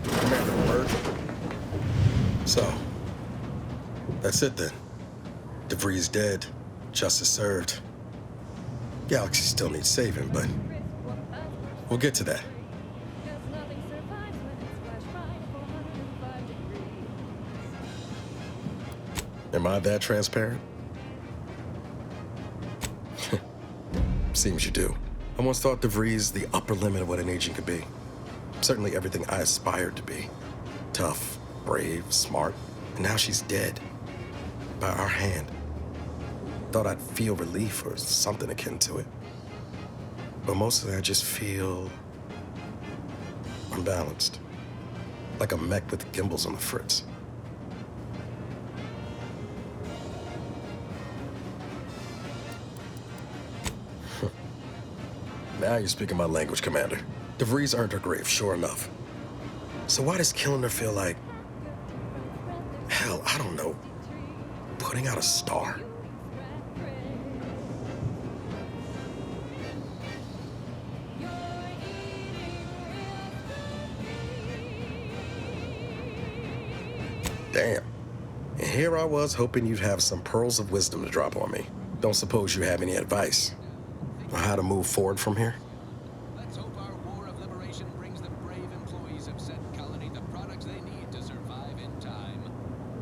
Commander, word. So, that's it then. DeVries dead, justice served. Galaxy still needs saving, but we'll get to that. Am I that transparent? Seems you do. I once thought DeVries the upper limit of what an agent could be. Certainly everything I aspired to be. Tough, brave, smart, and now she's dead. By our hand. Thought I'd feel relief or something akin to it. But mostly I just feel unbalanced. Like a mech with gimbals on the fritz. Now you're speaking my language, Commander. DeVries earned her grave, sure enough. So why does killing her feel like... hell, I don't know. Putting out a star? Damn. And here I was hoping you'd have some pearls of wisdom to drop on me. Don't suppose you have any advice on how to move forward from here? Let's hope our war of liberation brings the brave employees of said colony the products they need to survive in time.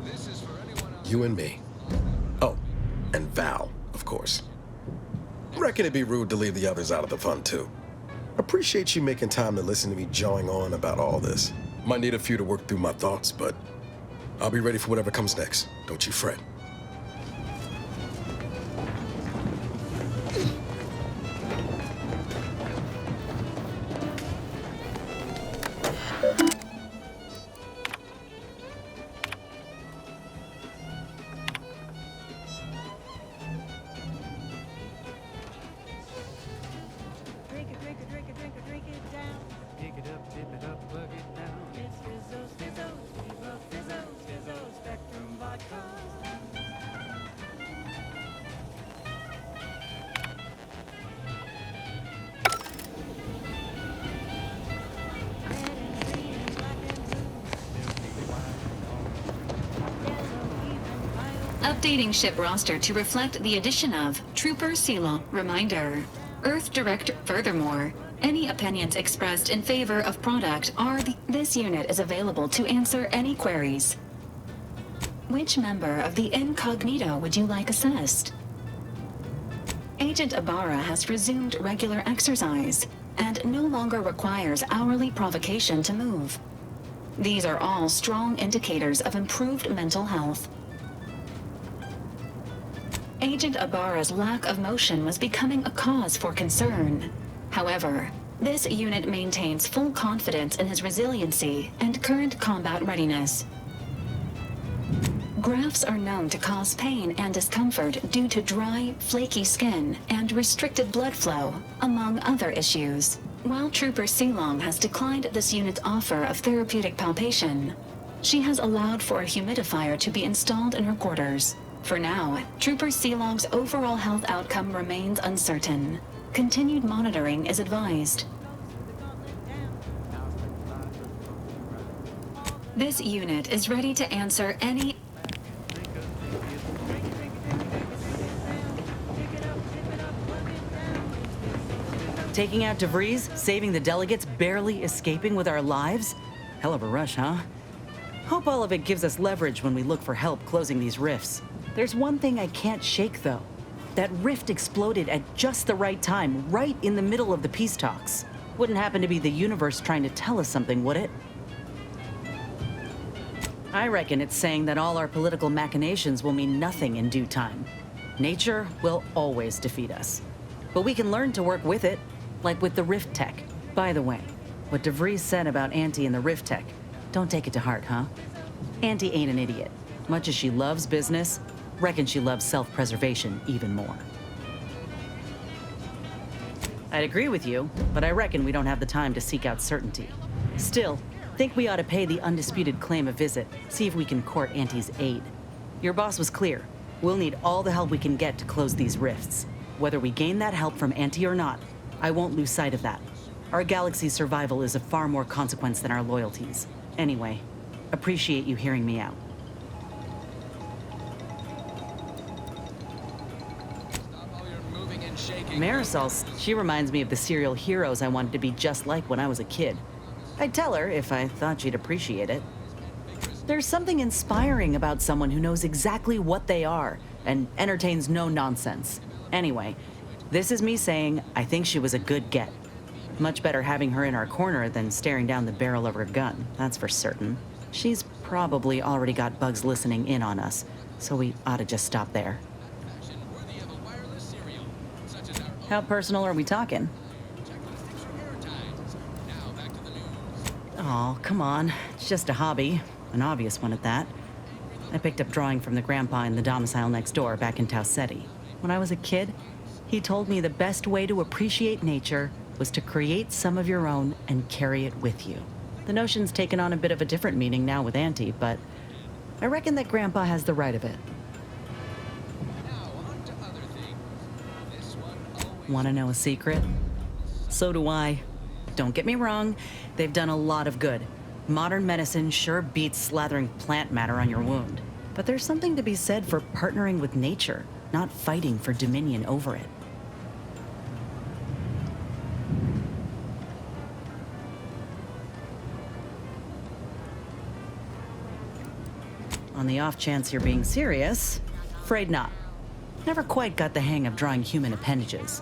This is for anyone else. You and me. Oh, and Val, of course. Reckon it'd be rude to leave the others out of the fun, too. Appreciate you making time to listen to me jawing on about all this. Might need a few to work through my thoughts, but I'll be ready for whatever comes next. Don't you fret. Updating ship roster to reflect the addition of Trooper Silo. Reminder. Earth Director. Furthermore, any opinions expressed in favor of product are this unit is available to answer any queries. Which member of the incognito would you like assessed? Agent Ibarra has resumed regular exercise and no longer requires hourly provocation to move. These are all strong indicators of improved mental health. Agent Ibarra's lack of motion was becoming a cause for concern. However, this unit maintains full confidence in his resiliency and current combat readiness. Grafts are known to cause pain and discomfort due to dry, flaky skin and restricted blood flow, among other issues. While Trooper Silong has declined this unit's offer of therapeutic palpation, she has allowed for a humidifier to be installed in her quarters. For now, Trooper Silong's overall health outcome remains uncertain. Continued monitoring is advised. This unit is ready to answer any... Taking out DeVries, saving the delegates, barely escaping with our lives? Hell of a rush, huh? Hope all of it gives us leverage when we look for help closing these rifts. There's one thing I can't shake, though. That rift exploded at just the right time, right in the middle of the peace talks. Wouldn't happen to be the universe trying to tell us something, would it? I reckon it's saying that all our political machinations will mean nothing in due time. Nature will always defeat us. But we can learn to work with it, like with the rift tech. By the way, what DeVries said about Auntie and the rift tech, don't take it to heart, huh? Auntie ain't an idiot. Much as she loves business, reckon she loves self-preservation even more. I'd agree with you, but I reckon we don't have the time to seek out certainty. Still, think we ought to pay the undisputed claim a visit, see if we can court Auntie's aid. Your boss was clear. We'll need all the help we can get to close these rifts. Whether we gain that help from Auntie or not, I won't lose sight of that. Our galaxy's survival is of far more consequence than our loyalties. Anyway, appreciate you hearing me out. Stop all your moving and shaking. Marisol, she reminds me of the serial heroes I wanted to be just like when I was a kid. I'd tell her if I thought she'd appreciate it. There's something inspiring about someone who knows exactly what they are and entertains no nonsense. Anyway, this is me saying I think she was a good get. Much better having her in our corner than staring down the barrel of her gun, that's for certain. She's probably already got bugs listening in on us, so we ought to just stop there. Worthy of a wireless serial, such as our own How personal are we talking? checklistics for air times. Now back to the news. Oh, come on. It's just a hobby. An obvious one at that. I picked up drawing from the grandpa in the domicile next door back in Tau Ceti. When I was a kid, he told me the best way to appreciate nature was to create some of your own and carry it with you. The notion's taken on a bit of a different meaning now with Auntie, but I reckon that Grandpa has the right of it. Now on to other things. This one always. Want to know a secret? So do I. Don't get me wrong, they've done a lot of good. Modern medicine sure beats slathering plant matter on your wound. But there's something to be said for partnering with nature, not fighting for dominion over it. On the off chance you're being serious, afraid not. Never quite got the hang of drawing human appendages.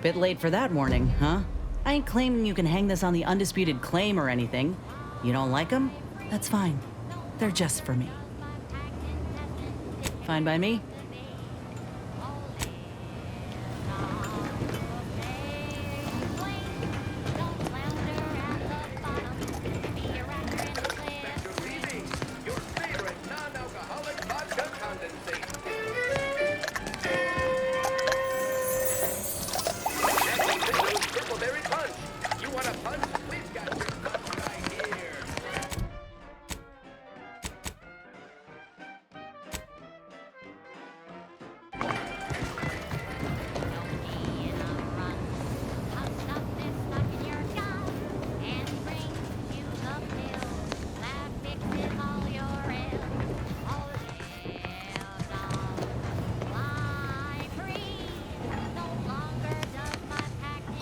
Bit late for that warning, huh? I ain't claiming you can hang this on the undisputed claim or anything. You don't like them? That's fine. They're just for me. Fine by me? Your favorite non-alcoholic vodka condensate. Next, Triple-berry punch. You want a punch? We've got your punch right here.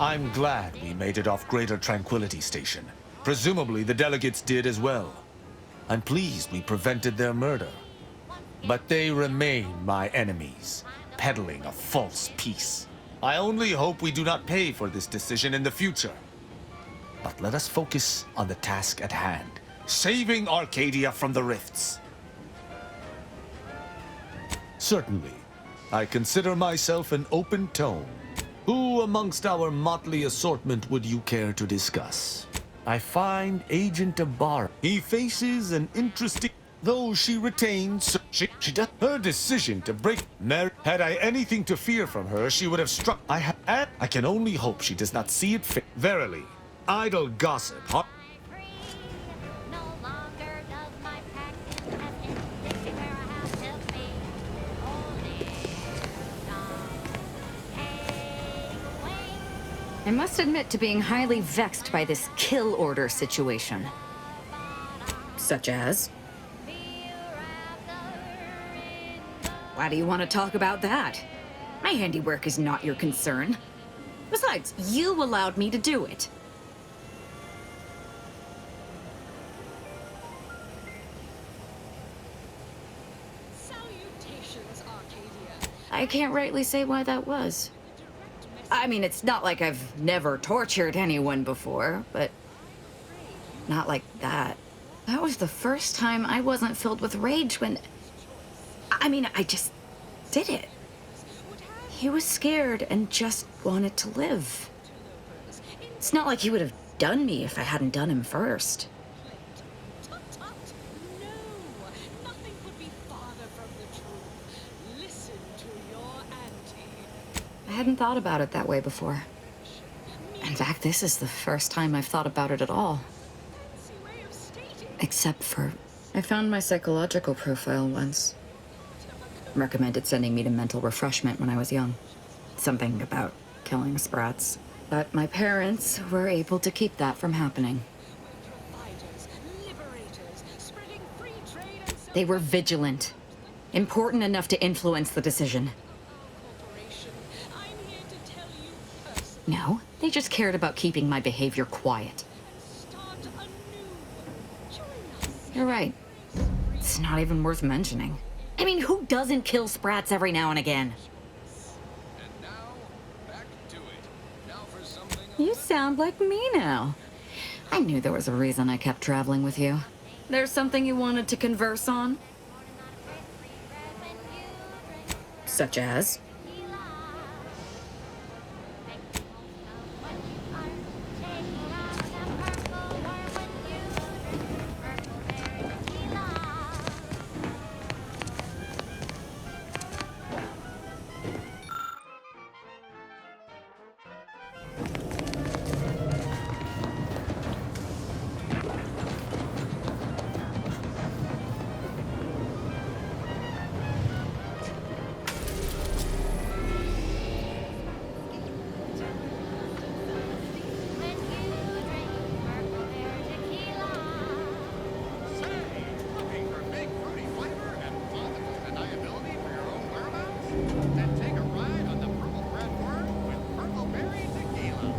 I'm glad we made it off Greater Tranquility Station. Presumably the delegates did as well. I'm pleased we prevented their murder. But they remain my enemies, peddling a false peace. I only hope we do not pay for this decision in the future. But let us focus on the task at hand, saving Arcadia from the rifts. Certainly, I consider myself an open tone. Who amongst our motley assortment would you care to discuss? I find Agent Abar. He faces an interesting... Though she retains... She does... Her decision to break... Had I anything to fear from her, she would have struck... I can only hope she does not see it fit. Verily, idle gossip... I must admit to being highly vexed by this kill order situation. Such as? Why do you want to talk about that? My handiwork is not your concern. Besides, you allowed me to do it. Salutations, Arcadia. I can't rightly say why that was. I mean, it's not like I've never tortured anyone before, but not like that. That was the first time I wasn't filled with rage when... I mean, I just did it. He was scared and just wanted to live. It's not like he would have done me if I hadn't done him first. Tut tut! No! Nothing could be farther from the truth. Listen to your auntie. I hadn't thought about it that way before. In fact, this is the first time I've thought about it at all. Fancy way of stating Except for... I found my psychological profile once. Recommended sending me to mental refreshment when I was young. Something about killing sprats. But my parents were able to keep that from happening. Fighters, liberators, spreading free trade and They were vigilant. Important enough to influence the decision. corporation. I'm here to tell you personally. No, they just cared about keeping my behavior quiet. Start anew. Join us. You're right. It's not even worth mentioning. I mean, who doesn't kill sprats every now and again? And now, back to it. Now for something. You sound like me now. I knew there was a reason I kept traveling with you. There's something you wanted to converse on? Such as? Looking for big fruity flavor and plausible deniability for your own whereabouts? Then take a ride on the Purple Bread Worm with Purple Berry Tequila.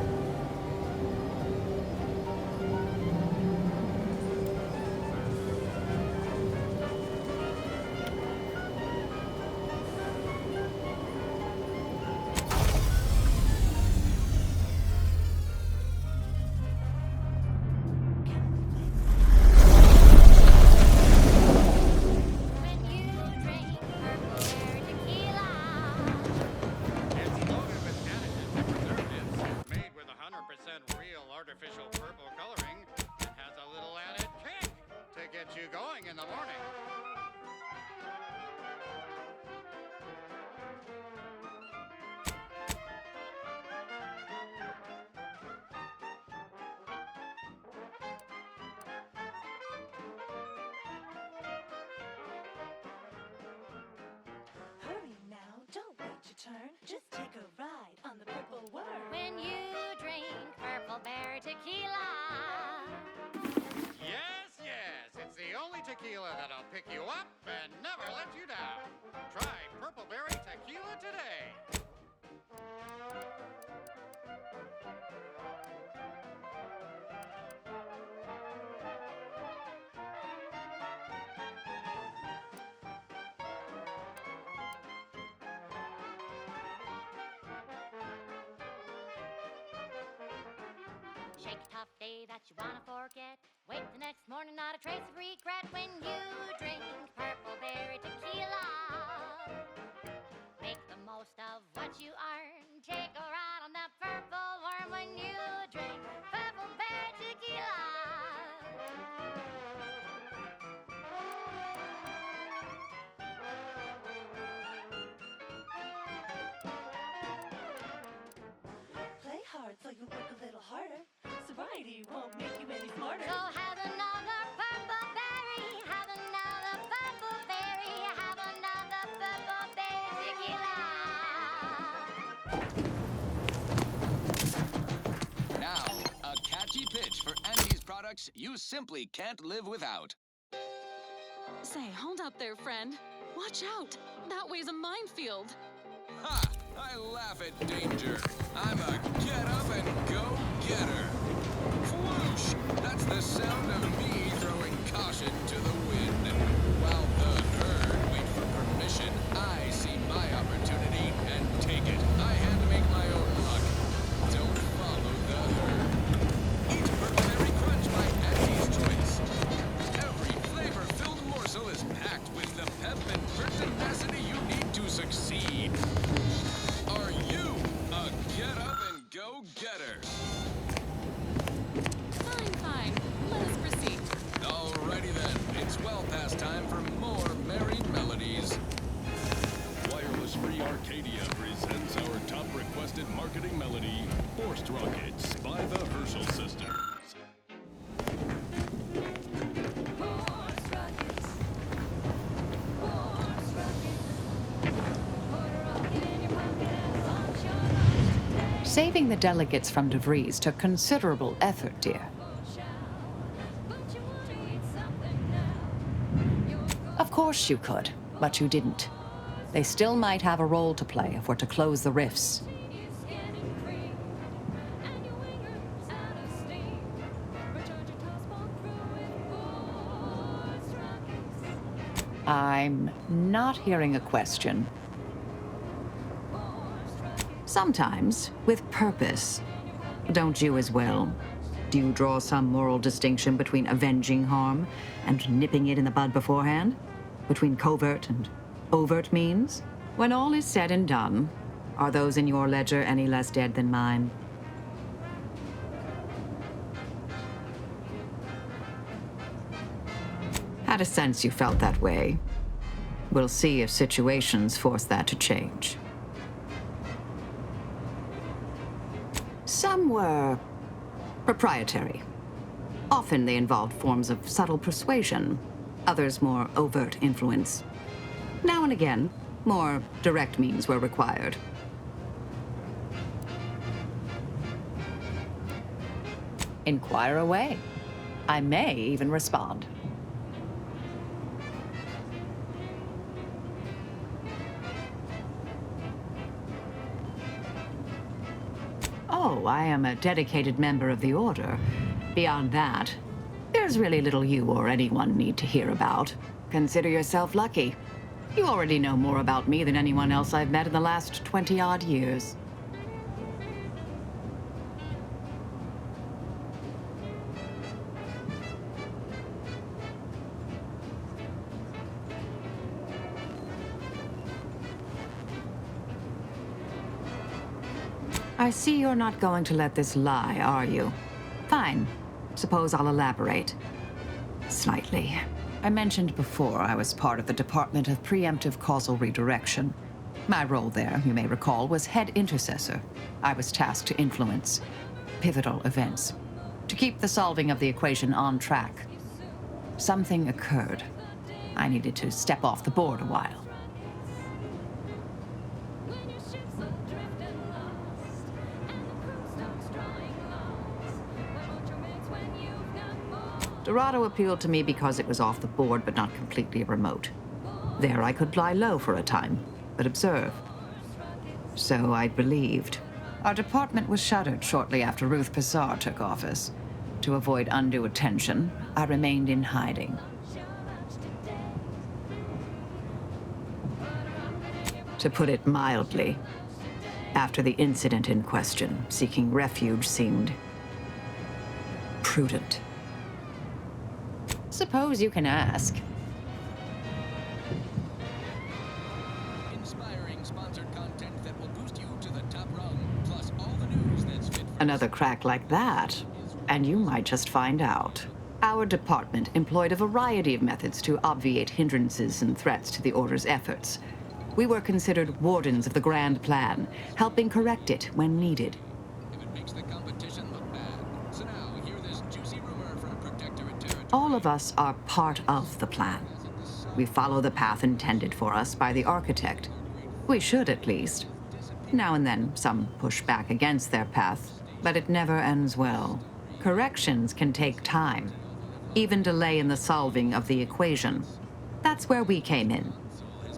It's loaded with additives and preservatives, made with 100% real artificial purple coloring, and has a little added kick to get you going in the morning. Hurry now, don't wait your turn. Just take a ride on the purple worm. When you drink Purple Bear Tequila. Yes, yes, it's the only tequila that'll pick you up and never let you down. Try Purple Berry Tequila today. Shake a tough day that you wanna forget. Wake the next morning, not a trace of regret when you drink Purple Berry Tequila. Make the most of what you earn. Take a ride on that purple worm when you drink Purple Berry Tequila. Play hard so you work a little harder. Sobriety won't make you any smarter. So have another purple berry, have another purple berry, have another purple berry tequila. Now, a catchy pitch for Andy's products you simply can't live without. Say, hold up there, friend. Watch out. That way's a minefield. Ha! I laugh at danger. I'm a get up and go getter. Whoosh! That's the sound of me throwing caution to the wind. While the herd wait for permission, I see my opportunity and take it. I had to make my own luck. Don't follow the herd. Eat Burberry Crunch by Andy's Choice. Every flavor-filled morsel is packed with the pep and pertinacity you need to succeed. Are you a get-up-and-go-getter? Fine, fine. Let us proceed. Alrighty then, it's well past time for more merry melodies. Wireless Free Arcadia presents our top requested marketing melody, Forced Rockets by the Herschel Sisters. Put a rocket in your pocket and launch your launch today. Saving the delegates from DeVries took considerable effort, dear. Of course you could, but you didn't. They still might have a role to play if we're to close the rifts. I'm not hearing a question. Sometimes, with purpose. Don't you as well? Do you draw some moral distinction between avenging harm and nipping it in the bud beforehand? Between covert and overt means? When all is said and done, are those in your ledger any less dead than mine? Had a sense you felt that way. We'll see if situations force that to change. Some were proprietary. Often they involved forms of subtle persuasion, others more overt influence. Now and again, more direct means were required. Inquire away. I may even respond. Oh, I am a dedicated member of the Order. Beyond that, there's really little you or anyone need to hear about. Consider yourself lucky. You already know more about me than anyone else I've met in the last 20-odd years. I see you're not going to let this lie, are you? Fine. Suppose I'll elaborate. Slightly. I mentioned before I was part of the Department of Preemptive Causal Redirection. My role there, you may recall, was head intercessor. I was tasked to influence pivotal events, to keep the solving of the equation on track. Something occurred. I needed to step off the board a while. Dorado appealed to me because it was off the board, but not completely remote. There I could lie low for a time, but observe. So I believed. Our department was shuttered shortly after Ruth Pissar took office. To avoid undue attention, I remained in hiding. To put it mildly, after the incident in question, seeking refuge seemed prudent. Suppose you can ask. Inspiring sponsored content that will boost you to the top rung, plus all the news that's fit for Another crack like that, and you might just find out. Our department employed a variety of methods to obviate hindrances and threats to the Order's efforts. We were considered wardens of the grand plan, helping correct it when needed. if it makes the competition look bad. So now, hear this juicy rumor from Protectorate territory. All of us are part of the plan. We follow the path intended for us by the architect. We should, at least. Now and then, some push back against their path, but it never ends well. Corrections can take time, even delay in the solving of the equation. That's where we came in,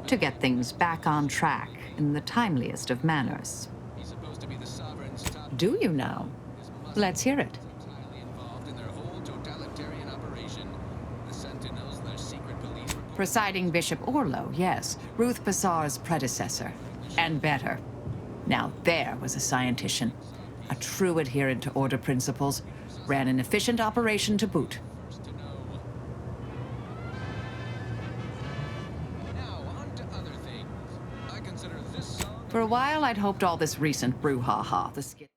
to get things back on track in the timeliest of manners. He's supposed to be the sovereign's top Do you now? Let's hear it. highly involved in their whole totalitarian operation. The Sentinels, their secret police report. Presiding Bishop Orlo, yes. Ruth Pissar's predecessor. And better. Now there was a scientician. A true adherent to Order principles. Ran an efficient operation to boot. Now, on to other things. I consider this song For a while, I'd hoped all this recent brouhaha, the skit.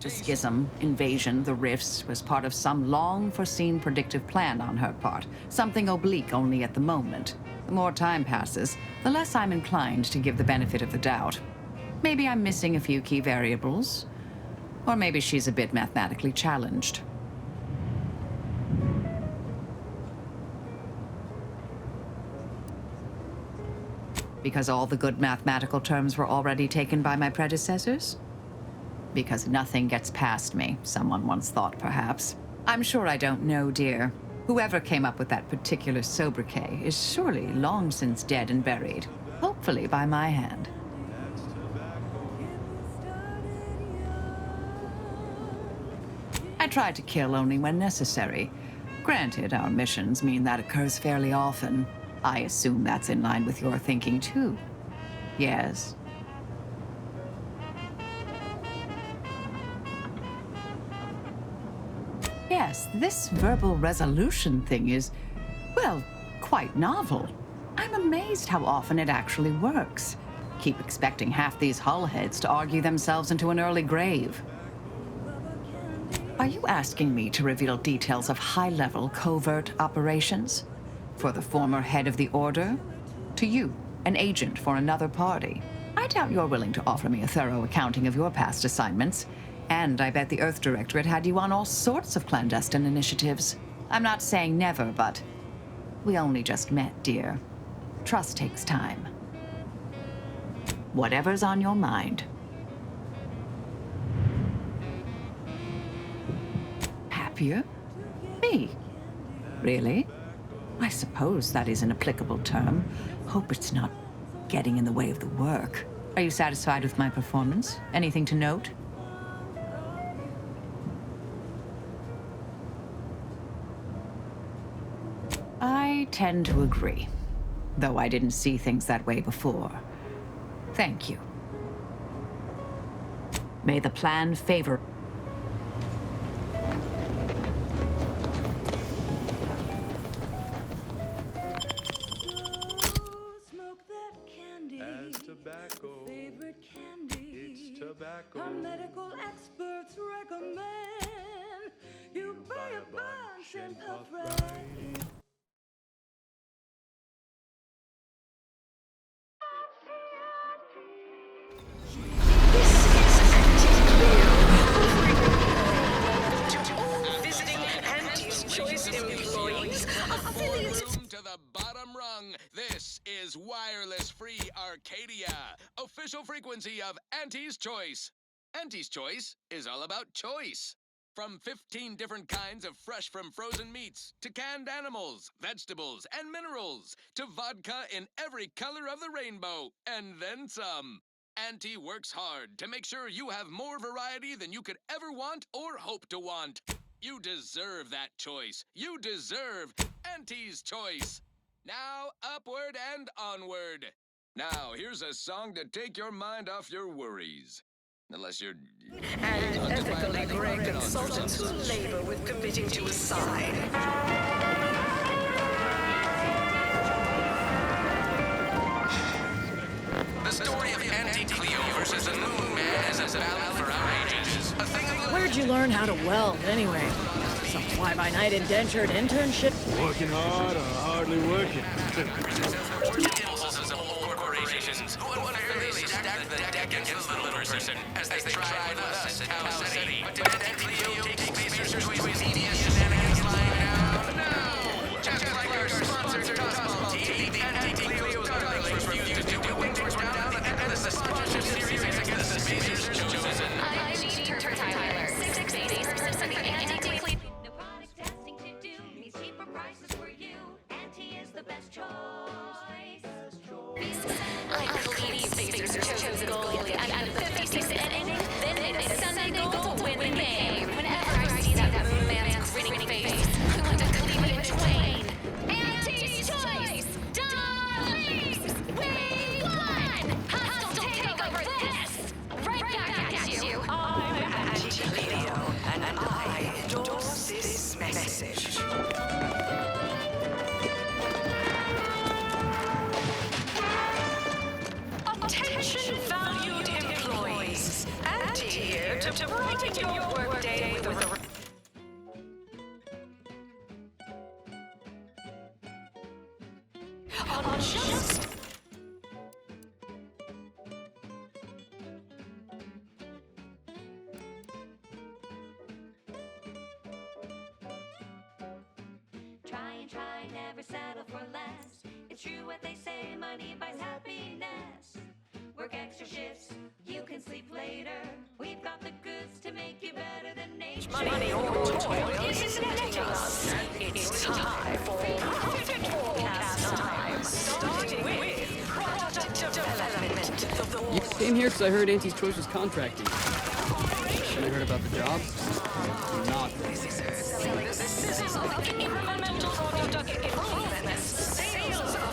The schism, invasion, the rifts was part of some long-foreseen predictive plan on her part, something oblique only at the moment. The more time passes, the less I'm inclined to give the benefit of the doubt. Maybe I'm missing a few key variables, or maybe she's a bit mathematically challenged. Because all the good mathematical terms were already taken by my predecessors? Because nothing gets past me, someone once thought, perhaps. I'm sure I don't know, dear. Whoever came up with that particular sobriquet is surely long since dead and buried, hopefully by my hand. I try to kill only when necessary. Granted, our missions mean that occurs fairly often. I assume that's in line with your thinking, too. Yes? Yes, this verbal resolution thing is, well, quite novel. I'm amazed how often it actually works. Keep expecting half these hullheads to argue themselves into an early grave. Are you asking me to reveal details of high-level covert operations? For the former head of the Order? To you, an agent for another party? I doubt you're willing to offer me a thorough accounting of your past assignments. And I bet the Earth Directorate had you on all sorts of clandestine initiatives. I'm not saying never, but we only just met, dear. Trust takes time. Whatever's on your mind. Happier? Me? Really? I suppose that is an applicable term. Hope it's not getting in the way of the work. Are you satisfied with my performance? Anything to note? I tend to agree, though I didn't see things that way before. Thank you. May the plan favor. Smoke that candy. As tobacco, Favorite candy. it's tobacco. Our medical experts recommend you buy a bunch and puff right. To the bottom rung, this is Wireless Free Arcadia, official frequency of Auntie's Choice. Auntie's Choice is all about choice. From 15 different kinds of fresh from frozen meats, to canned animals, vegetables, and minerals, to vodka in every color of the rainbow, and then some. Auntie works hard to make sure you have more variety than you could ever want or hope to want. You deserve that choice. You deserve Auntie's Choice. Now, upward and onward. Now, here's a song to take your mind off your worries. Unless you're... And ethically great consultants who labor with committing to a side. The story of Auntie Cleo versus the Moon Man is a battle for outrageous. A thing of... Where'd you learn how to weld, anyway? Some fly-by-night indentured internship? Working hard or hardly working? Impulses of old corporations who unfairly stacked the deck against the little person as they tried with us at Cow City. But did Auntie Cleo take Spacer's tedious shenanigans lying down? No! Just like our sponsor, Tossball TV, the Auntie Cleo's darlings refused to do wings were down and the sponsorship series against the Spacer's chosen. I need her Tyler. 6 days for the anti-Cleo. No product testing to do means cheaper prices for you. Auntie is the best choice. I believe Spacers chose goalie at the 56th inning. Then it's Sunday goal to win the game. Whenever I see that Moon Man's grinning to brighten your workday with a... On just... Try, never settle for less. It's true what they say, money buys happiness. Work extra shifts, you can sleep later. We've got the goods to make you better than nature. Money or toil isn't netting us. It's time for profitable pastime. Starting with product development. You came here because I heard Auntie's Choice was contracting. Have you heard about the job? Not.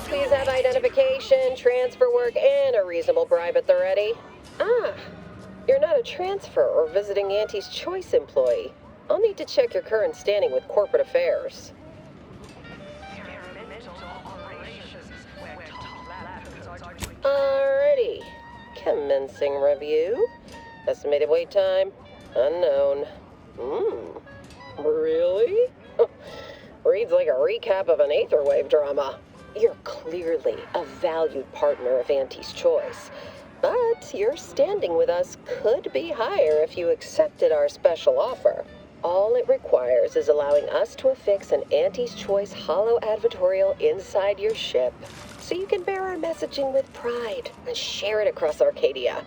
Please have identification, transfer work, and a reasonable bribe at the ready. Ah, you're not a transfer or visiting Auntie's Choice employee. I'll need to check your current standing with corporate affairs. Alrighty. Commencing review. Estimated wait time, unknown. Really? Reads like a recap of an Aetherwave drama. You're clearly a valued partner of Auntie's Choice, but your standing with us could be higher if you accepted our special offer. All it requires is allowing us to affix an Auntie's Choice holo advertorial inside your ship, so you can bear our messaging with pride and share it across Arcadia.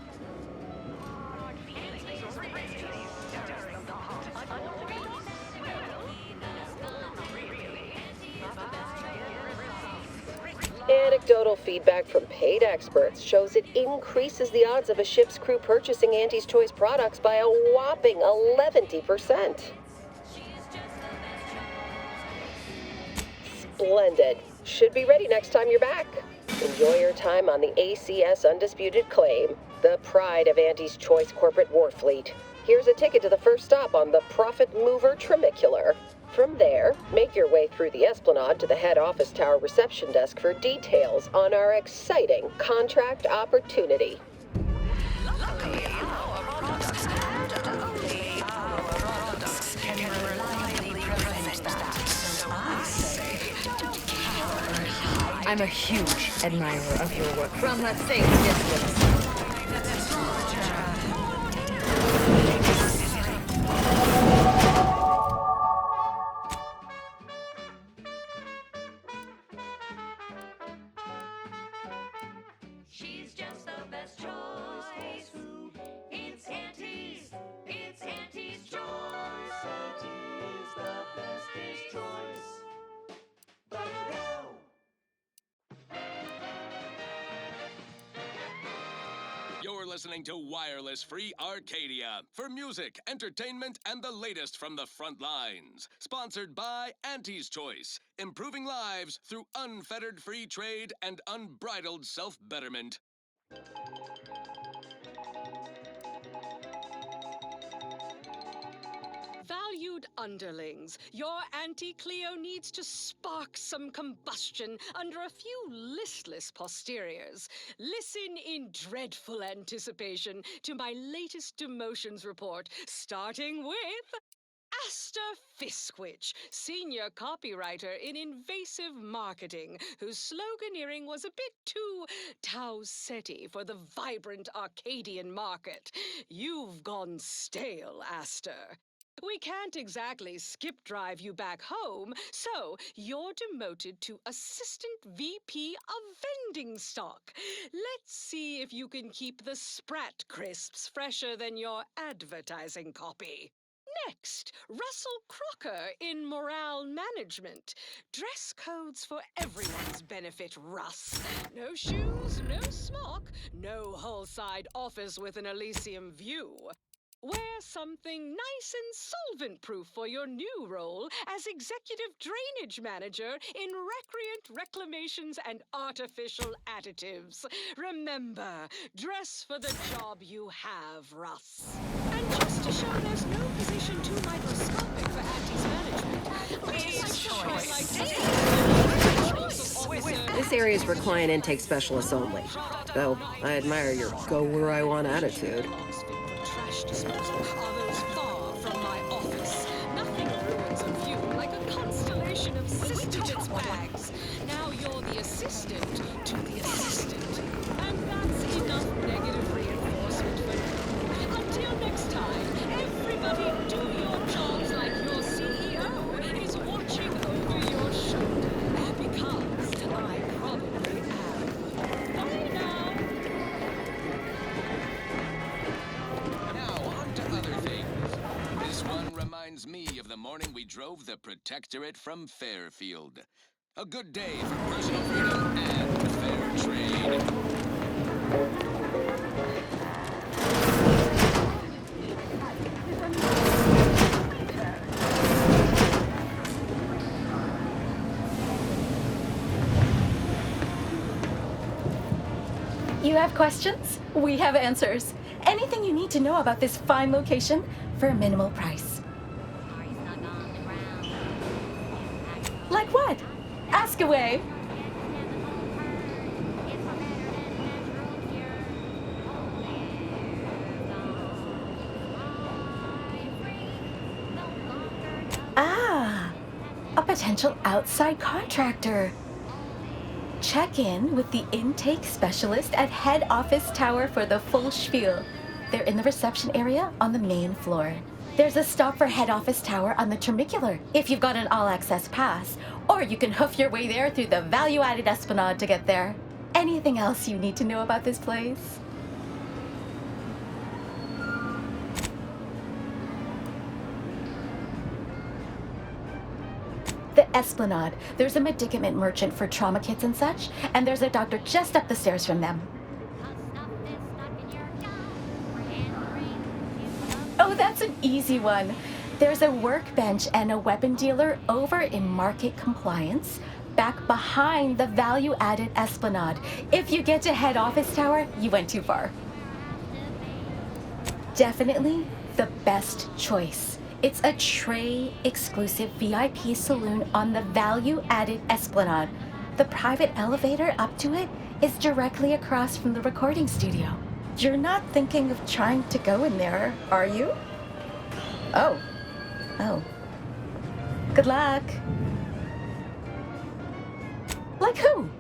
Anecdotal feedback from paid experts shows it increases the odds of a ship's crew purchasing Auntie's Choice products by a whopping 11%. Splendid. Should be ready next time you're back. Enjoy your time on the ACS Undisputed Claim, the pride of Auntie's Choice corporate war fleet. Here's a ticket to the first stop on the Profit Mover Trimicular. From there, make your way through the Esplanade to the head office tower reception desk for details on our exciting contract opportunity. Luckily, our products and only our products can reliably prevent that. So I say, don't cower. I'm a huge admirer of your work. From, let's say, distance. She's just the best choice. It's Auntie's. It's Auntie's Choice. Auntie's the bestest choice. But You're listening to Wireless Free Arcadia for music, entertainment, and the latest from the front lines. Sponsored by Auntie's Choice, improving lives through unfettered free trade and unbridled self-betterment. Valued underlings, your Auntie Cleo needs to spark some combustion under a few listless posteriors. Listen in dreadful anticipation to my latest demotions report, starting with Asta Fiskwich, senior copywriter in invasive marketing, whose sloganeering was a bit too Tau-Ceti for the vibrant Arcadian market. You've gone stale, Asta. We can't exactly skip drive you back home, so you're demoted to Assistant VP of Vending Stock. Let's see if you can keep the Sprat crisps fresher than your advertising copy. Next, Russell Crocker in Morale Management. Dress codes for everyone's benefit, Russ. No shoes, no smock, no whole-side office with an Elysium view. Wear something nice and solvent-proof for your new role as Executive Drainage Manager in Recreant Reclamations and Artificial Additives. Remember, dress for the job you have, Russ. And just to show there's no position too microscopic for Auntie's management, This area is for client intake specialists only, though I admire your go-where-I-want attitude. trash disposal, others far from my office. Nothing ruins a view like a constellation of sister bags. Now you're the assistant to the assistant. And that's enough negative reinforcement for now. Until next time, everybody do your jobs like your CEO is watching over your shoulder. Because I probably am. Bye now. Now, on to other things. This one reminds me of the morning we drove the Protectorate from Fairfield. A good day for personal freedom and fair trade. You have questions? We have answers. Anything you need to know about this fine location for a minimal price. Like what? Ask away. Ah, a potential outside contractor. Check in with the intake specialist at head office tower for the full spiel. They're in the reception area on the main floor. There's a stop for head office tower on the Termicular if you've got an all-access pass, or you can hoof your way there through the value-added Esplanade to get there. Anything else you need to know about this place? The Esplanade. There's a medicament merchant for trauma kits and such, and there's a doctor just up the stairs from them. Oh, that's an easy one. There's a workbench and a weapon dealer over in Market Compliance, back behind the value-added Esplanade. If you get to head office tower, you went too far. Definitely the best choice. It's a tray-exclusive VIP saloon on the value-added Esplanade. The private elevator up to it is directly across from the recording studio. You're not thinking of trying to go in there, are you? Oh. Oh. Good luck. Like who?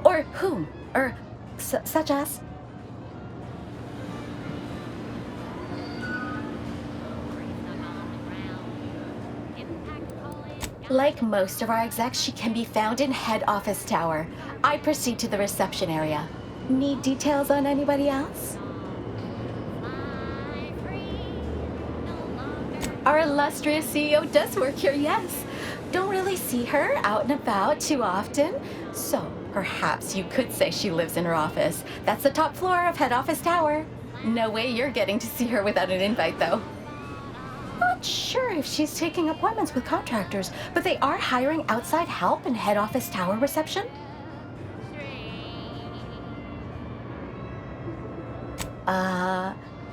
Or whom? Or such as? Like most of our execs, she can be found in head office tower. I proceed to the reception area. Need details on anybody else? Our illustrious CEO does work here, yes. Don't really see her out and about too often. So perhaps you could say she lives in her office. That's the top floor of head office tower. No way you're getting to see her without an invite, though. Not sure if she's taking appointments with contractors, but they are hiring outside help in head office tower reception.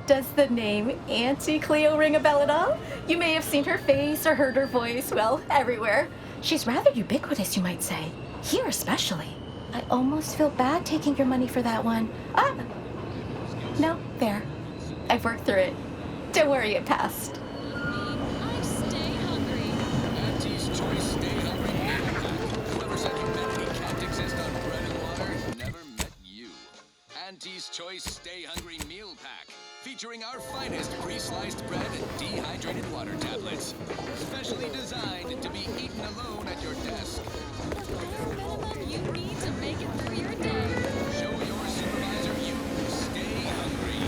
Does the name Auntie Cleo ring a bell at all? You may have seen her face or heard her voice, well, everywhere. She's rather ubiquitous, you might say. Here especially. I almost feel bad taking your money for that one. No, there. I've worked through it. Don't worry, it passed. Auntie's Choice Stay Hungry. Whoever said humanity can't exist on bread and water never met you. Auntie's Choice Stay Hungry Meal Pack. Featuring our finest pre-sliced bread and dehydrated water tablets. Specially designed to be eaten alone at your desk. Minimum you need to make it through your day. Show your supervisor you stay hungry.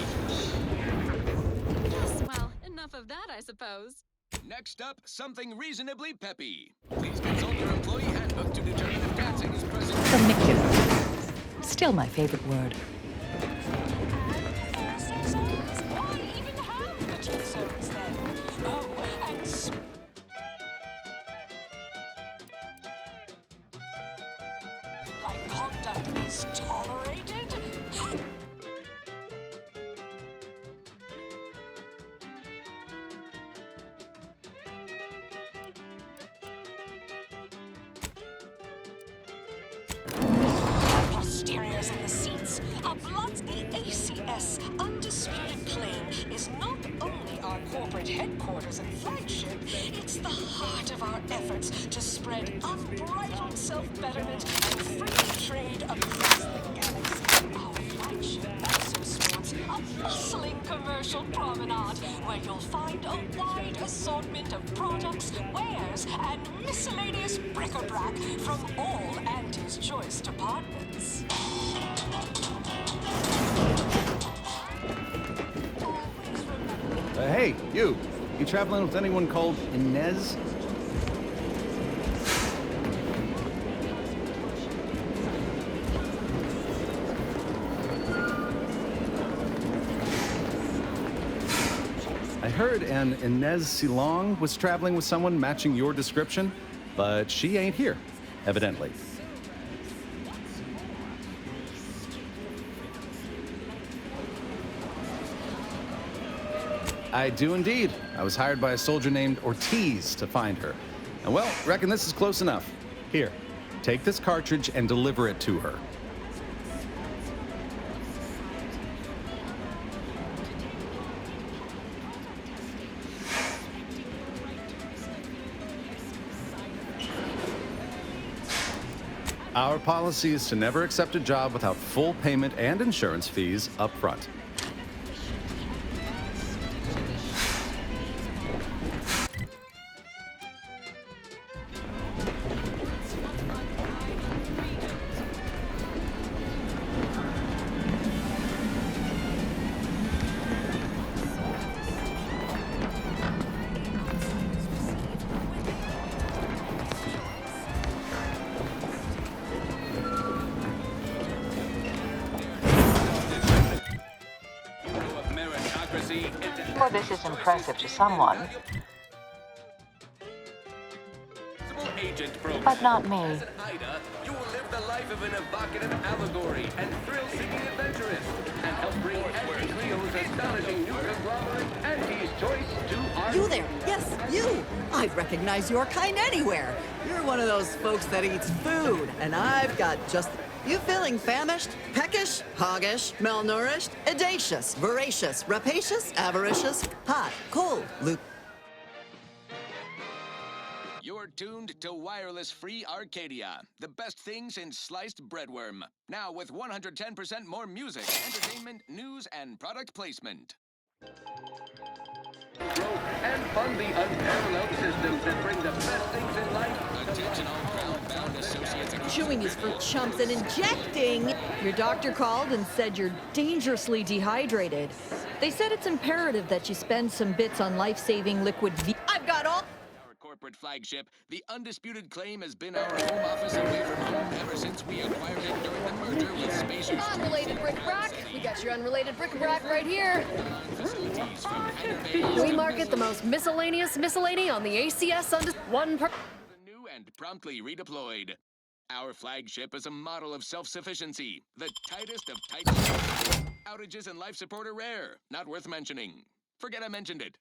Yes, well, enough of that, I suppose. Next up, something reasonably peppy. Please consult your employee handbook to determine if dancing is present. Funicular. Still my favorite word. Like conduct is tolerated? Posteriors in the seats. A blood ACS undisputed claim is not At headquarters and flagship, it's the heart of our efforts to spread unbridled self-betterment and free trade across the galaxy. Our flagship also sports a bustling commercial promenade where you'll find a wide assortment of products, wares, and miscellaneous bric-a-brac from all Auntie's Choice departments. Hey, you traveling with anyone called Inez? I heard an Inez Silong was traveling with someone matching your description, but she ain't here, evidently. I do indeed. I was hired by a soldier named Ortiz to find her. And well, reckon this is close enough. Here, take this cartridge and deliver it to her. Our policy is to never accept a job without full payment and insurance fees up front. Well, this is impressive to someone, but not me. You will live the life of an evocative allegory and thrill-seeking adventurist, and help bring Auntie Cleo's astonishing new conglomerate, Auntie's Choice, to our... You there! Yes, you! I'd recognize your kind anywhere. You're one of those folks that eats food, and I've got just... You feeling famished, peckish, hoggish, malnourished, audacious, voracious, rapacious, avaricious, hot, cold, luke... You're tuned to Wireless Free Arcadia, the best thing since sliced breadworm. Now with 110% more music, entertainment, news, and product placement. And fund the unparalleled systems that bring the best things in life. Attention all ground-bound associates. Chewing is for chumps and injecting. Your doctor called and said you're dangerously dehydrated. They said it's imperative that you spend some bits on life-saving liquid V. I've got all... Corporate flagship, the undisputed claim has been our home office away from home ever since we acquired it during the merger with Spacers. Unrelated bric-a-brac. We got your unrelated bric-a-brac right here. We market the most miscellaneous miscellany on the ACS one per... New and promptly redeployed. Our flagship is a model of self-sufficiency, the tightest of tight ships. Outages and life support are rare, not worth mentioning. Forget I mentioned it.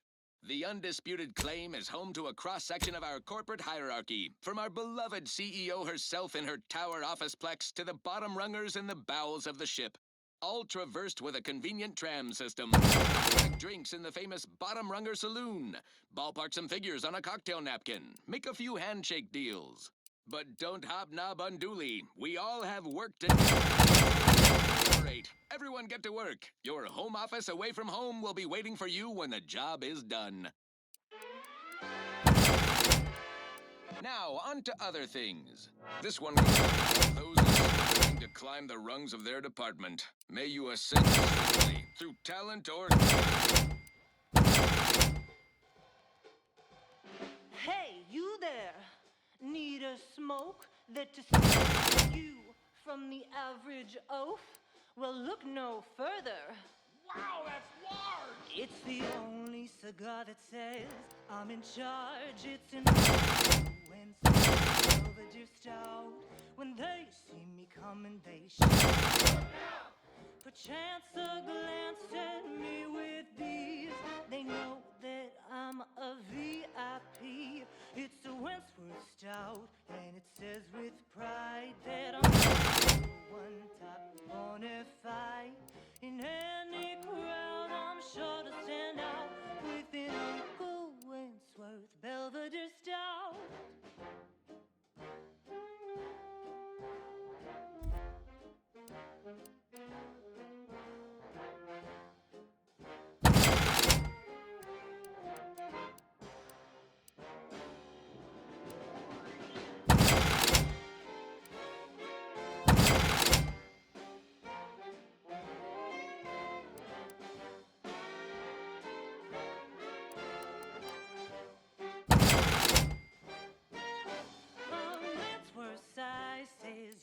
The undisputed claim is home to a cross-section of our corporate hierarchy, from our beloved CEO herself in her tower officeplex to the bottom rungers in the bowels of the ship. All traversed with a convenient tram system. Drinks in the famous bottom runger saloon. Ballpark some figures on a cocktail napkin. Make a few handshake deals. But don't hobnob unduly. We all have work to do. Great. Everyone get to work. Your home office away from home will be waiting for you when the job is done. Now, on to other things. This one goes to those trying to climb the rungs of their department. May you ascend swiftly through talent or... Hey, you there! Need a smoke that distinguishes you from the average oaf? Well, look no further. Wow, that's large! It's the only cigar that says I'm in charge. It's in when someone's just out. When they see me coming, they shout. Perchance a glance at me with these. They know that I'm a VIP. It's a Wentworth Stout, and it says with pride that I'm one top bonafide. In any crowd, I'm sure to stand out with an uncle.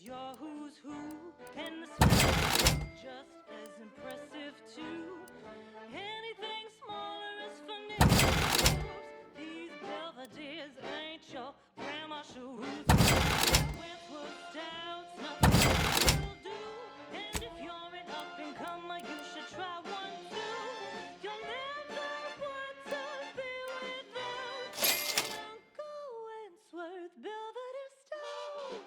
Your who's who, and the smell just as impressive too. Anything smaller is for niggers. These Belvederes ain't your grandma shoes. Wentworth stouts, nothing will do. And if you're an up and comer, you should try one too. You'll never want to be without Uncle Wentworth Belvedere Stout.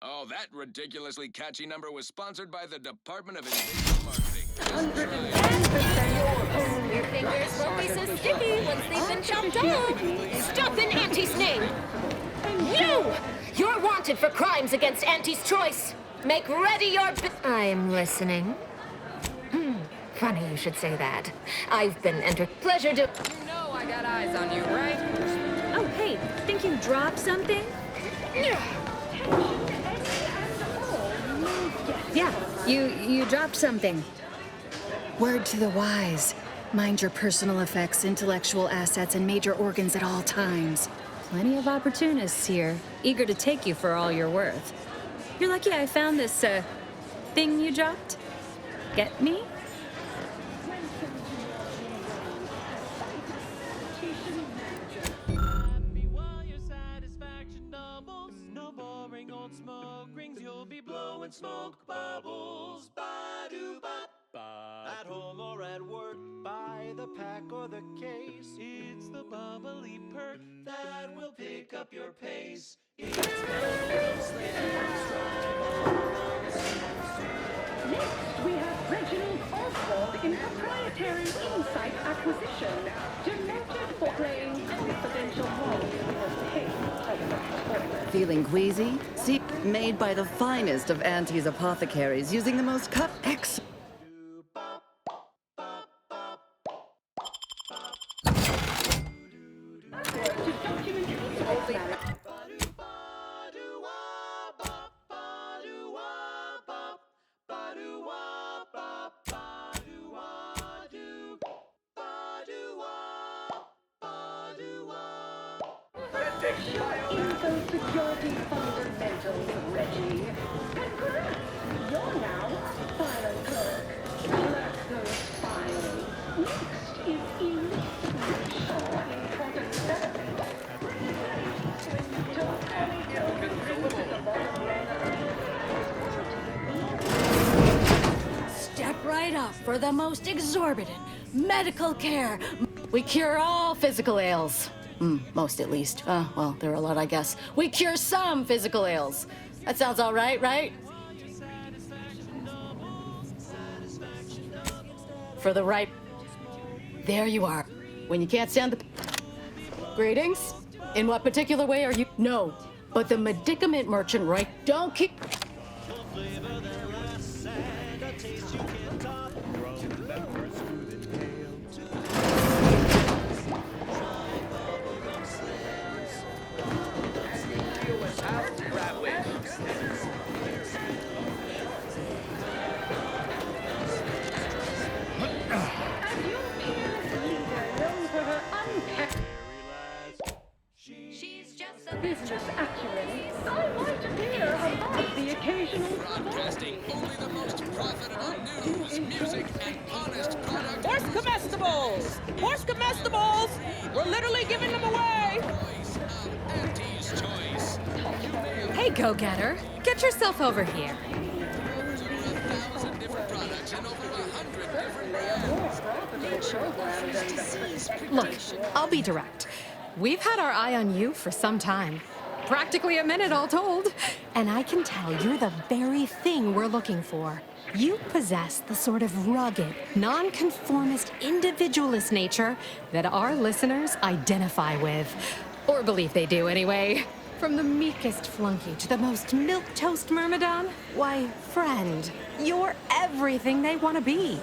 Oh, that ridiculously catchy number was sponsored by the Department of Invasion Marketing. 110%. Your fingers won't be so sticky once they've been chopped off. Stop in Auntie's name. You! You're wanted for crimes against Auntie's choice. Make ready your... I'm listening. Funny you should say that. I've been pleasure to... You know I got eyes on you, right? Oh, hey, think you dropped something? Yeah, you dropped something. Word to the wise. Mind your personal effects, intellectual assets, and major organs at all times. Plenty of opportunists here, eager to take you for all you're worth. You're lucky I found this, thing you dropped. Get me? Smoke bubbles, ba-do-ba-ba. At home or at work, by the pack or the case, it's the bubbly perk that will pick up your pace. It's Next, we have Reginald Oswald in proprietary insight acquisition, denoted for playing confidential roles in the case of the toilet. Feeling queasy? See, made by the finest of Auntie's apothecaries using the most cut-X. Info security fundamentals, Reggie. Congrats! You're now a file clerk. Clerk goes filing. Next is illicit and product therapy. Step right up for the most exorbitant medical care. We cure all physical ails. Most at least. Well, there are a lot, I guess. We cure some physical ails. That sounds all right, right? For the right... There you are. When you can't stand the... Greetings? In what particular way are you... No, but the medicament merchant, right? Don't keep... Business acumen, I might appear above the occasional Broadcasting only the most profitable news, music, and honest product. Horse comestibles! Horse comestibles! We're literally giving them away! Auntie's Choice. Hey, go-getter, get yourself over here. Over 1,000 different products and over 100 different brands. Look, I'll be direct. We've had our eye on you for some time. Practically a minute all told. And I can tell you're the very thing we're looking for. You possess the sort of rugged, nonconformist, individualist nature that our listeners identify with. Or believe they do anyway. From the meekest flunky to the most milquetoast myrmidon, why, friend, you're everything they want to be.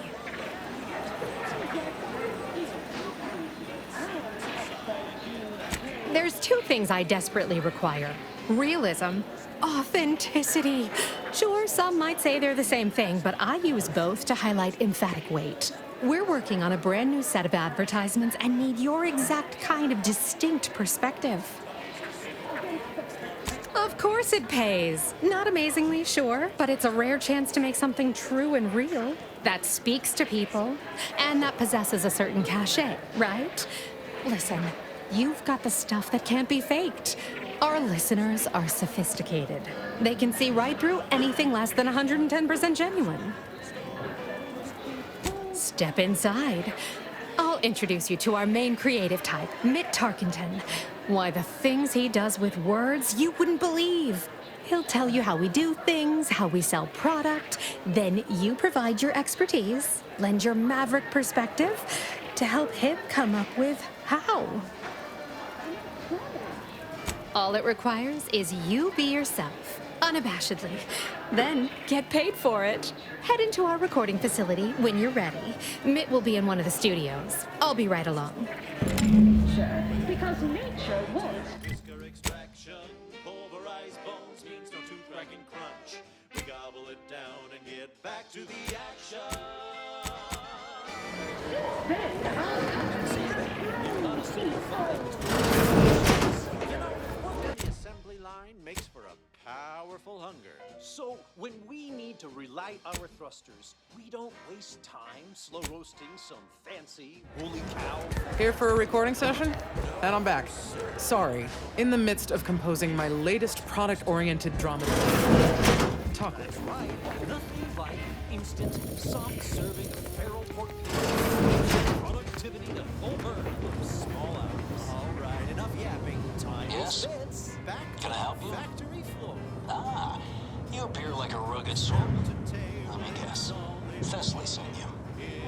There's two things I desperately require. Realism, authenticity. Sure, some might say they're the same thing, but I use both to highlight emphatic weight. We're working on a brand new set of advertisements and need your exact kind of distinct perspective. Of course it pays. Not amazingly, sure, but it's a rare chance to make something true and real that speaks to people and that possesses a certain cachet, right? Listen, you've got the stuff that can't be faked. Our listeners are sophisticated. They can see right through anything less than 110% genuine. Step inside. I'll introduce you to our main creative type, Mitt Tarkenton. Why, the things he does with words you wouldn't believe. He'll tell you how we do things, how we sell product. Then you provide your expertise, lend your maverick perspective to help him come up with how. All it requires is you be yourself, unabashedly. Then get paid for it. Head into our recording facility when you're ready. Mitt will be in one of the studios. I'll be right along. Because nature wants. Whisker extraction, pulverized bones means no tooth cracking crunch. We gobble it down and get back to the action. The assembly line makes for a powerful hunger. So when we need to relight our thrusters, we don't waste time slow roasting some fancy woolly cow. Here for a recording session? And I'm back. Sorry, in the midst of composing my latest product-oriented drama. Talk. That's right. Nothing like instant, soft-serving feral pork. Productivity to full burn with small hours. All right, enough yapping. Time Yes? is bits. Back Can I help you? factory floor. Ah, you appear like a rugged soul. Let me guess. Thessaly sent you.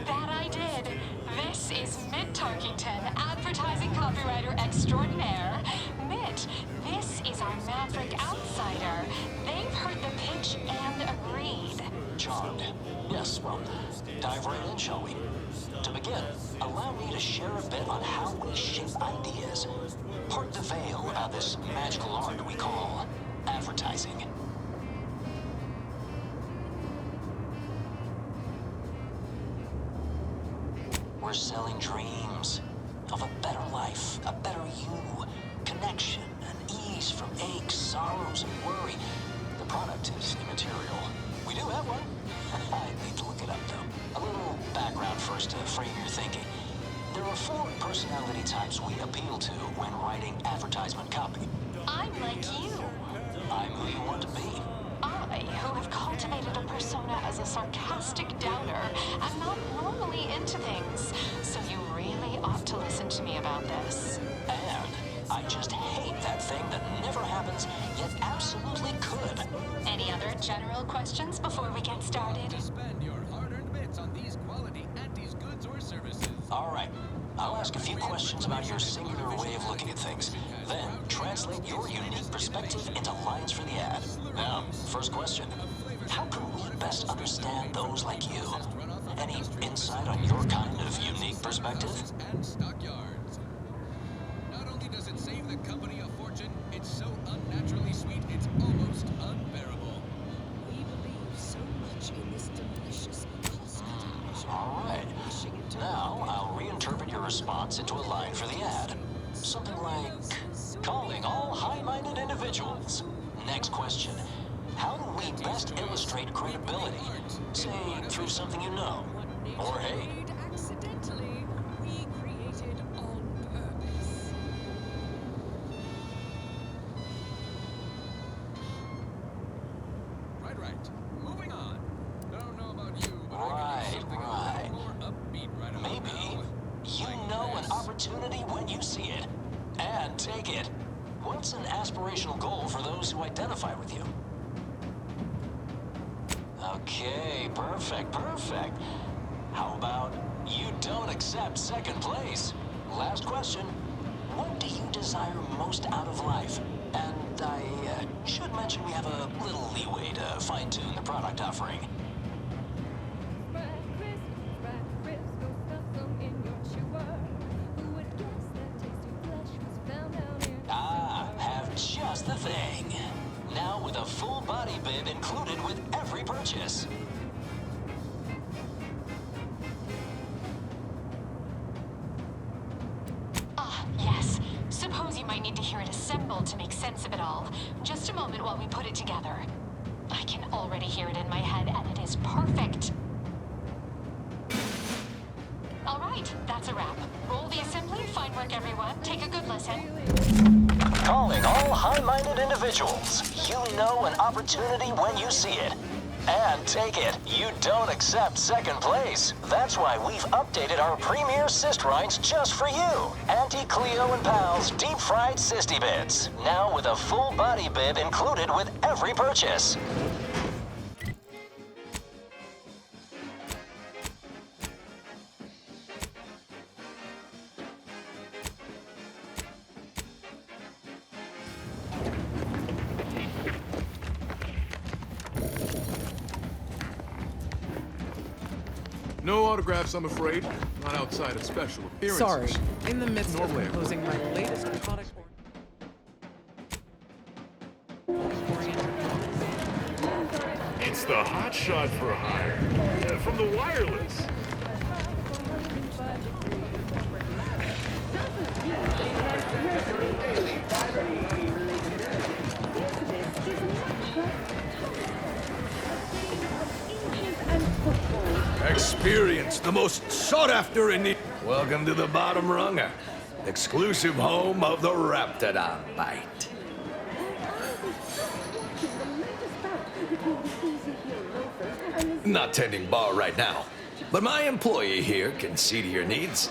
That I did. This is Mitt Tarkenton, advertising copywriter extraordinaire. Mitt, this is our maverick outsider. They've heard the pitch and agreed. Charmed. Yes, well, dive right in, shall we? To begin, allow me to share a bit on how we shape ideas. Part the veil about this magical art we call advertising. We're selling dreams of a better life, a better you, connection and ease from aches, sorrows, and worry. The product is immaterial. We do have one. I need to look it up, though. A little background first to frame your thinking. There are 4 personality types we appeal to when writing advertisement copy. I'm like you. I'm who you want to be. I, who have cultivated a persona as a sarcastic doubter, am not normally into things. So you really ought to listen to me about this. And I just hate that thing that never happens, yet absolutely could. Any other general questions before we get started? Spend your hard-earned bits on these quality Auntie's goods or services. All right. I'll ask a few questions about your singular way of looking at things. Then translate your unique perspective into lines for the ad. Now, first question. How can we best understand those like you? Any insight on your kind of unique perspective? And stockyards. Not only does it save the company a fortune, it's so unnaturally sweet, it's almost unbearable. We believe so much in this delicious All right. Now, I'll reinterpret your response into a line for the ad. Something like, calling all high-minded individuals. Next question. How do we best illustrate credibility? Say, through something you know. Or hey, Accidentally, we created on purpose. Right. Moving on. Don't know about you, but right. more upbeat right about Maybe take it. What's an aspirational goal for those who identify with you? Okay, perfect. How about you don't accept second place? Last question. What do you desire most out of life? And I should mention we have a little leeway to fine-tune the product offering. Have just the thing. Now with a full body bib included with every purchase. Yes. Suppose you might need to hear it assembled to make sense of it all. Just a moment while we put it together. I can already hear it in my head, and it is perfect. All right, that's a wrap. Roll the assembly. Fine work, everyone. Take a good listen. Calling all high-minded individuals. You know an opportunity when you see it. And take it, you don't accept second place. That's why we've updated our premier cyst rinds just for you. Auntie Cleo and Pal's deep-fried cysty bits. Now with a full body bib included with every purchase. No autographs, I'm afraid. Not outside of special appearances. Sorry, in the midst of composing my latest product. It's the hot shot for hire from the wireless. Experience the most sought after in the... Welcome to the bottom runger. Exclusive home of the Raptidon Bite. Not tending bar right now, but my employee here can see to your needs.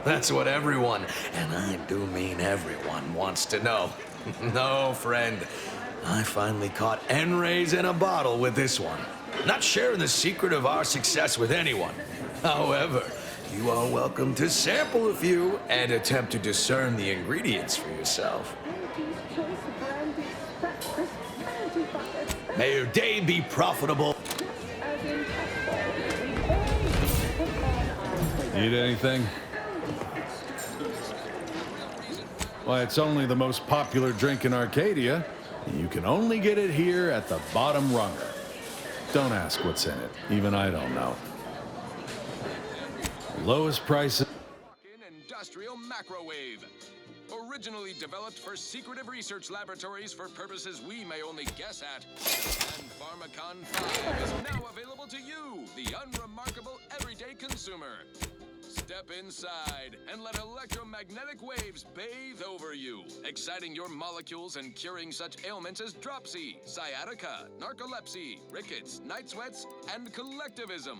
That's what everyone, and I do mean everyone, wants to know. No, friend. I finally caught N-rays in a bottle with this one. Not sharing the secret of our success with anyone. However, you are welcome to sample a few and attempt to discern the ingredients for yourself. May your day be profitable. Need anything? Why, it's only the most popular drink in Arcadia. You can only get it here at the bottom runger. Don't ask what's in it. Even I don't know. Lowest prices. Industrial microwave. Originally developed for secretive research laboratories for purposes we may only guess at. And Pharmacon 5 is now available to you, the unremarkable everyday consumer. Step inside and let electromagnetic waves bathe over you, exciting your molecules and curing such ailments as dropsy, sciatica, narcolepsy, rickets, night sweats, and collectivism.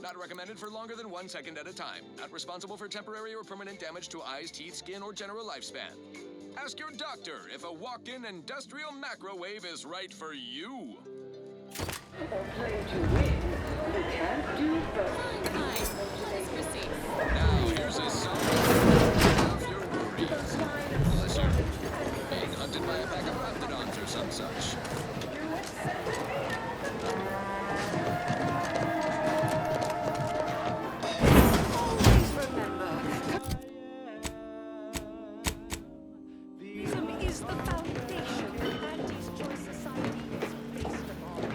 Not recommended for longer than 1 second at a time. Not responsible for temporary or permanent damage to eyes, teeth, skin, or general lifespan. Ask your doctor if a walk-in industrial macrowave is right for you. Now, here's a song of your worries. Unless you're being hunted by a pack of raptidons or some such. Is the foundation Andy's Choice Society is based upon.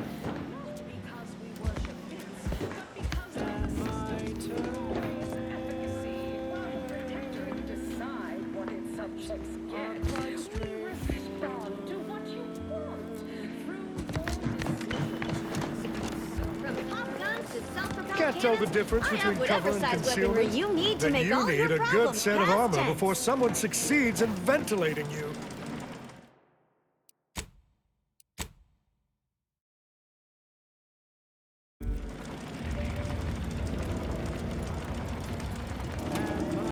Not because we worship bits, but because they assist efficacy. Protector and decide what its subjects get. We respond to what you want through your Can't tell the difference between cover and concealment. You need to Then make you all need your a good problems set of past armor tense. before someone succeeds in ventilating you.